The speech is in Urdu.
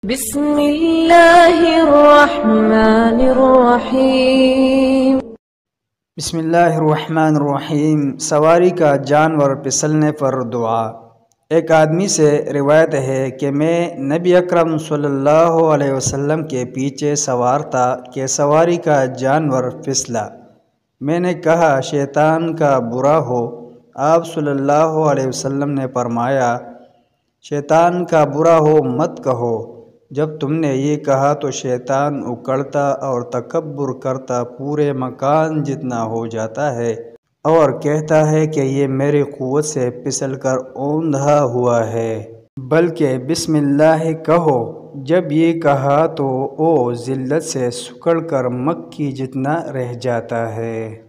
بسم اللہ الرحمن الرحیم۔ بسم اللہ الرحمن الرحیم۔ سواری کا جانور پھسلنے پر دعا۔ ایک آدمی سے روایت ہے کہ میں نبی اکرم صلی اللہ علیہ وسلم کے پیچھے سوار تھا کہ سواری کا جانور پھسلا۔ میں نے کہا شیطان کا برا ہو۔ آپ صلی اللہ علیہ وسلم نے فرمایا شیطان کا برا ہو مت کہو۔ جب تم نے یہ کہا تو شیطان اکڑتا اور تکبر کرتا پورے مکان جتنا ہو جاتا ہے اور کہتا ہے کہ یہ میری قوت سے پھسل کر اوندھا ہوا ہے، بلکہ بسم اللہ کہو۔ جب یہ کہا تو وہ ذلت سے سکڑ کر مکی جتنا رہ جاتا ہے۔